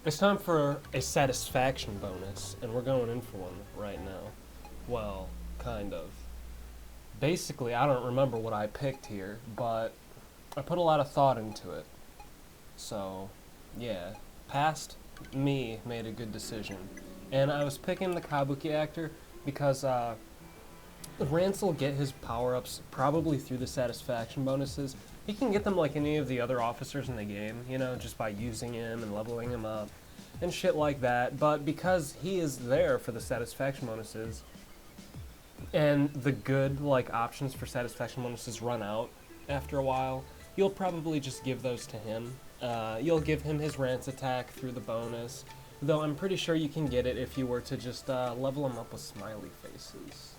It's time for a satisfaction bonus, and we're going in for one right now. Well, kind of. Basically, I don't remember what I picked here, but I put a lot of thought into it. So, yeah, past me made a good decision. And I was picking the Kabuki actor because Rance will get his power-ups probably through the satisfaction bonuses. He can get them like any of the other officers in the game, you know, just by using him and leveling him up and shit like that. But because he is there for the satisfaction bonuses, and the good like options for satisfaction bonuses run out after a while, you'll probably just give those to him. You'll give him his Rance attack through the bonus, though I'm pretty sure you can get it if you were to just level him up with smiley faces.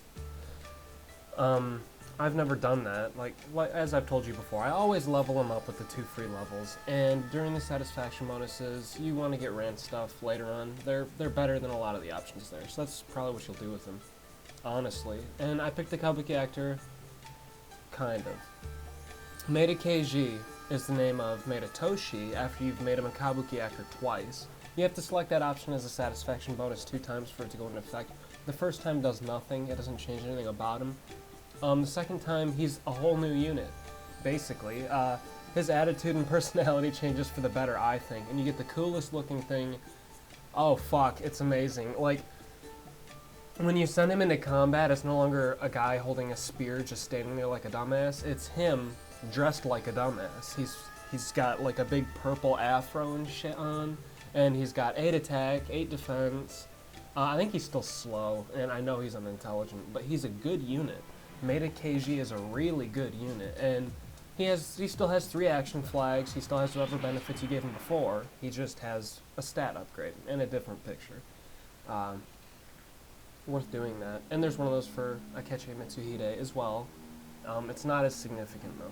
I've never done that. Like as I've told you before, I always level them up with the 2 free levels. And during the satisfaction bonuses, you want to get Rance stuff later on. They're better than a lot of the options there. So that's probably what you'll do with them, honestly. And I picked the Kabuki actor, kind of. Maida Keiji is the name of Maida Toshi after you've made him a Kabuki actor twice. You have to select that option as a satisfaction bonus 2 times for it to go into effect. The first time does nothing, it doesn't change anything about him. The second time, he's a whole new unit, basically. His attitude and personality changes for the better, I think, and you get the coolest looking thing. Oh fuck, it's amazing. Like, when you send him into combat, it's no longer a guy holding a spear just standing there like a dumbass. It's him dressed like a dumbass. He's got like a big purple afro and shit on, and he's got 8 attack, 8 defense. I think he's still slow, and I know he's unintelligent, but he's a good unit. Maida Keiji is a really good unit, and he still has 3 action flags, he still has whatever benefits you gave him before, he just has a stat upgrade and a different picture. Worth doing that. And there's one of those for Akechi Mitsuhide as well. It's not as significant though,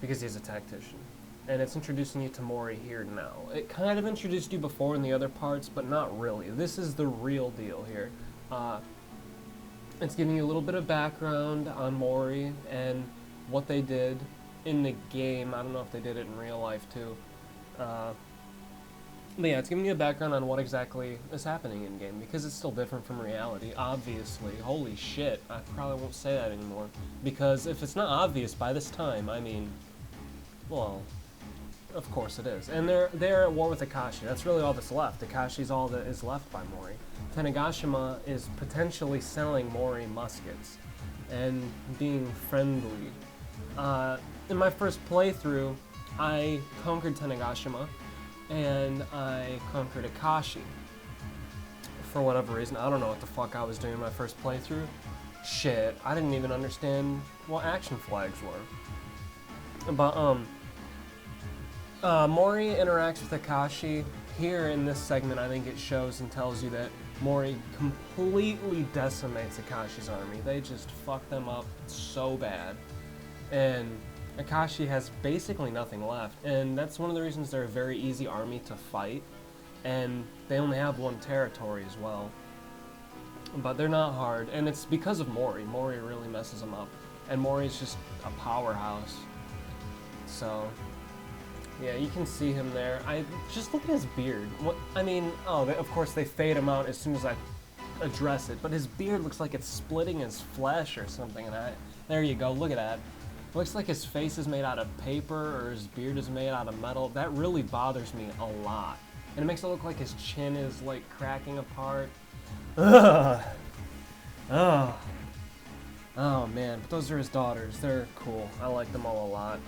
because he's a tactician. And it's introducing you to Mouri here now. It kind of introduced you before in the other parts, but not really. This is the real deal here. It's giving you a little bit of background on Mouri and what they did in the game. I don't know if they did it in real life too. But yeah, it's giving you a background on what exactly is happening in game, because it's still different from reality, obviously. Holy shit, I probably won't say that anymore. Because if it's not obvious by this time, I mean, well, of course it is. And they're at war with Akashi. That's really all that's left. Akashi's all that is left by Mouri. Tanegashima is potentially selling Mouri muskets and being friendly. In my first playthrough, I conquered Tanegashima and I conquered Akashi. For whatever reason, I don't know what the fuck I was doing in my first playthrough. Shit, I didn't even understand what action flags were. But, Mouri interacts with Akashi. Here in this segment, I think it shows and tells you that Mouri completely decimates Akashi's army. They just fuck them up so bad. And Akashi has basically nothing left. And that's one of the reasons they're a very easy army to fight. And they only have 1 territory as well. But they're not hard. And it's because of Mouri. Mouri really messes them up. And Mori's just a powerhouse. So yeah, you can see him there. Just look at his beard. What I mean, of course they fade him out as soon as I address it, but his beard looks like it's splitting his flesh or something, and there you go, look at that. Looks like his face is made out of paper or his beard is made out of metal. That really bothers me a lot. And it makes it look like his chin is like cracking apart. Ugh. Oh. Oh man, but those are his daughters. They're cool. I like them all a lot.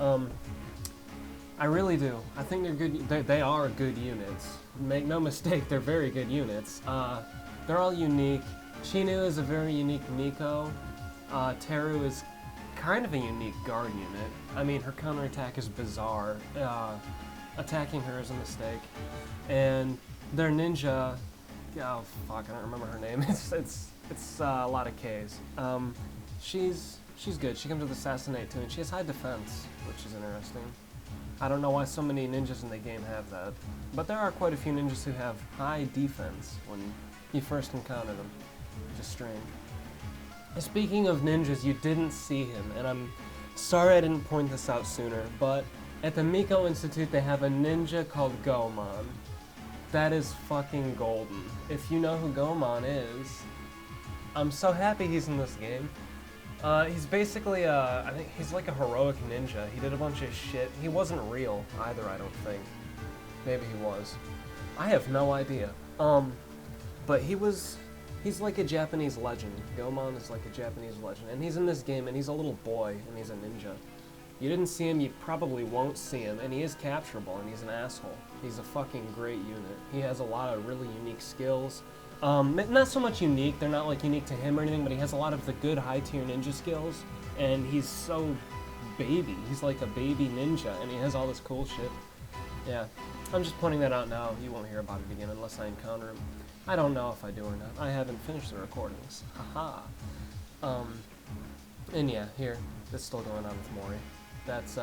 I really do. I think they're good. They are good units. Make no mistake, they're very good units. They're all unique. Chinu is a very unique Miko. Teru is kind of a unique guard unit. I mean, her counterattack is bizarre. Attacking her is a mistake. And their ninja, oh fuck, I don't remember her name. It's a lot of K's. She's good. She comes with assassinate too, and she has high defense, which is interesting. I don't know why so many ninjas in the game have that, but there are quite a few ninjas who have high defense when you first encounter them. Just strange. Speaking of ninjas, you didn't see him, and I'm sorry I didn't point this out sooner, but at the Miko Institute they have a ninja called Goemon. That is fucking golden. If you know who Goemon is, I'm so happy he's in this game. He's basically, I think he's like a heroic ninja. He did a bunch of shit. He wasn't real either, I don't think. Maybe he was. I have no idea. But he's like a Japanese legend. Goemon is like a Japanese legend. And he's in this game, and he's a little boy, and he's a ninja. You didn't see him, you probably won't see him, and he is capturable, and he's an asshole. He's a fucking great unit. He has a lot of really unique skills. Not so much unique, they're not like unique to him or anything, but he has a lot of the good high-tier ninja skills, and he's so baby. He's like a baby ninja, and he has all this cool shit. Yeah, I'm just pointing that out now. You won't hear about it again unless I encounter him. I don't know if I do or not. I haven't finished the recordings. Haha. And yeah, here, it's still going on with Mouri. That's,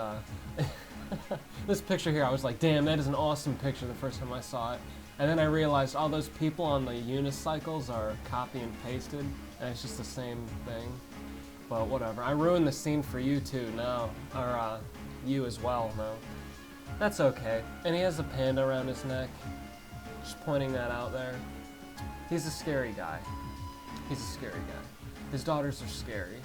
this picture here, I was like, damn, that is an awesome picture the first time I saw it. And then I realized all those people on the unicycles are copy and pasted, and it's just the same thing. But whatever. I ruined the scene for you too now, or you as well now. That's okay. And he has a panda around his neck. Just pointing that out there. He's a scary guy. He's a scary guy. His daughters are scary.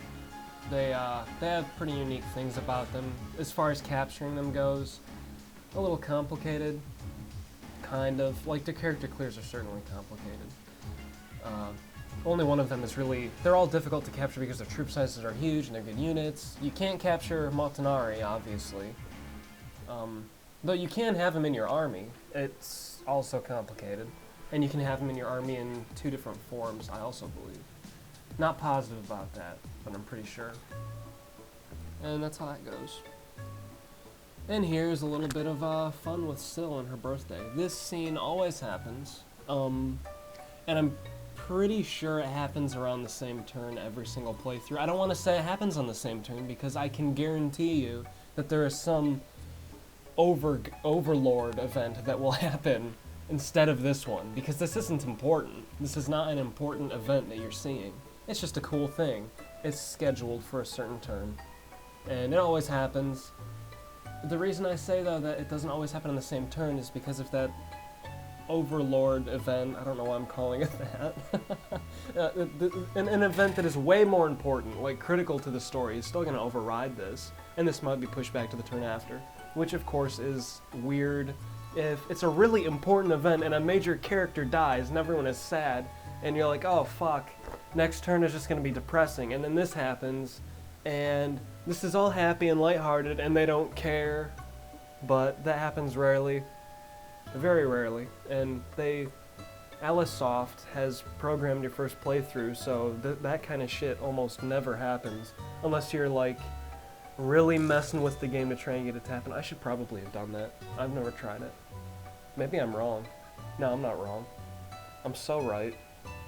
They have pretty unique things about them. As far as capturing them goes, a little complicated. Kind of. Like, the character clears are certainly complicated. Only one of them is really... They're all difficult to capture because their troop sizes are huge and they're good units. You can't capture Motonari, obviously. Though you can have him in your army. It's also complicated. And you can have him in your army in 2 different forms, I also believe. Not positive about that, but I'm pretty sure. And that's how that goes. And here's a little bit of fun with Sill and her birthday. This scene always happens, and I'm pretty sure it happens around the same turn every single playthrough. I don't want to say it happens on the same turn because I can guarantee you that there is some overlord event that will happen instead of this one, because this isn't important. This is not an important event that you're seeing. It's just a cool thing. It's scheduled for a certain turn, and it always happens. The reason I say, though, that it doesn't always happen on the same turn is because of that overlord event. I don't know why I'm calling it that. An event that is way more important, like critical to the story, is still going to override this, and this might be pushed back to the turn after, which of course is weird if it's a really important event and a major character dies and everyone is sad, and you're like, oh fuck, next turn is just going to be depressing, and then this happens, and this is all happy and lighthearted, and they don't care, but that happens rarely, very rarely, and Alicesoft has programmed your first playthrough, so that kind of shit almost never happens, unless you're like really messing with the game to try and get it to happen. I should probably have done that. I've never tried it. Maybe I'm wrong. No, I'm not wrong. I'm so right.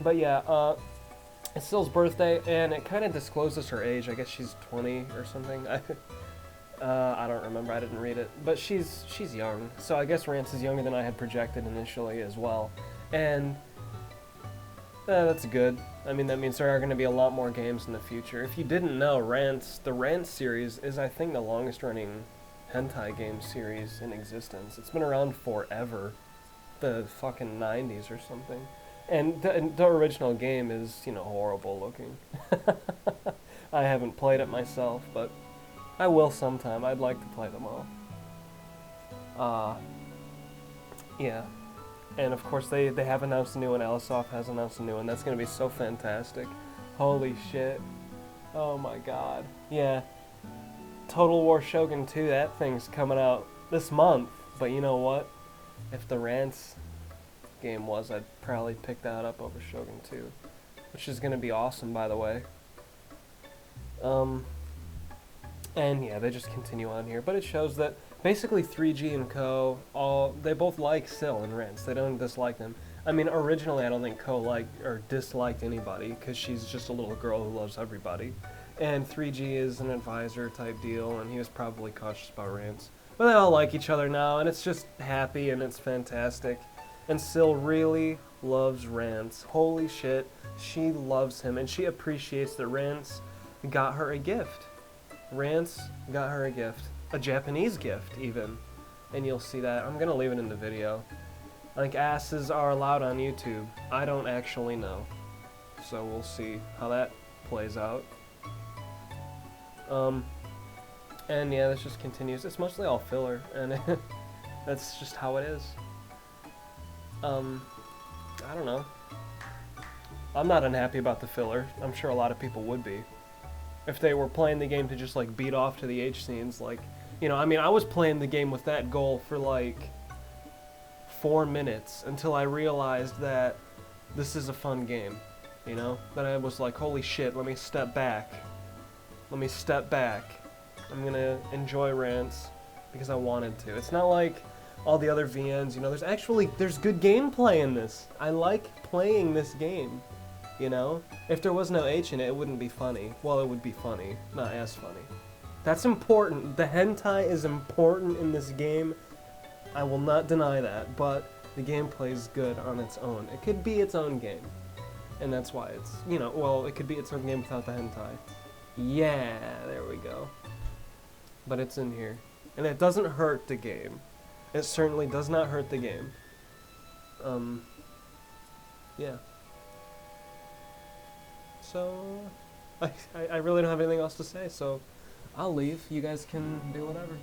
But yeah, it's Sill's birthday, and it kind of discloses her age. I guess she's 20 or something. I don't remember. I didn't read it. But she's young, so I guess Rance is younger than I had projected initially as well. And that's good. I mean, that means there are going to be a lot more games in the future. If you didn't know, the Rance series is, I think, the longest-running hentai game series in existence. It's been around forever. The fucking 90s or something. And the original game is, you know, horrible looking. I haven't played it myself, but I will sometime. I'd like to play them all. Yeah. And of course they have announced a new one. Alicesoft has announced a new one. That's going to be so fantastic. Holy shit. Oh my god. Yeah. Total War Shogun 2, that thing's coming out this month. But you know what? If the Rance game was, I'd probably pick that up over Shogun 2. Which is going to be awesome, by the way. And yeah, they just continue on here. But it shows that basically 3G and Co, they both like Sill and Rance. They don't dislike them. I mean, originally I don't think Co liked or disliked anybody, because she's just a little girl who loves everybody. And 3G is an advisor type deal, and he was probably cautious about Rance. But they all like each other now, and it's just happy, and it's fantastic. And Sill really loves Rance. Holy shit, she loves him, and she appreciates that Rance got her a gift. Rance got her a gift. A Japanese gift, even. And you'll see that. I'm gonna leave it in the video. I think asses are allowed on YouTube. I don't actually know. So we'll see how that plays out. And yeah, this just continues. It's mostly all filler, and that's just how it is. I don't know. I'm not unhappy about the filler. I'm sure a lot of people would be. If they were playing the game to just, like, beat off to the H scenes, like, you know, I mean, I was playing the game with that goal for, like, 4 minutes until I realized that this is a fun game, you know? Then I was like, holy shit, let me step back. Let me step back. I'm gonna enjoy Rance because I wanted to. It's not like all the other VNs, you know, there's good gameplay in this. I like playing this game, you know? If there was no H in it, it wouldn't be funny. Well, it would be funny, not as funny. That's important. The hentai is important in this game. I will not deny that, but the gameplay is good on its own. It could be its own game. And that's why it's, you know, well, it could be its own game without the hentai. Yeah, there we go. But it's in here. And it doesn't hurt the game. It certainly does not hurt the game. Yeah. So, I really don't have anything else to say, so I'll leave. You guys can do whatever.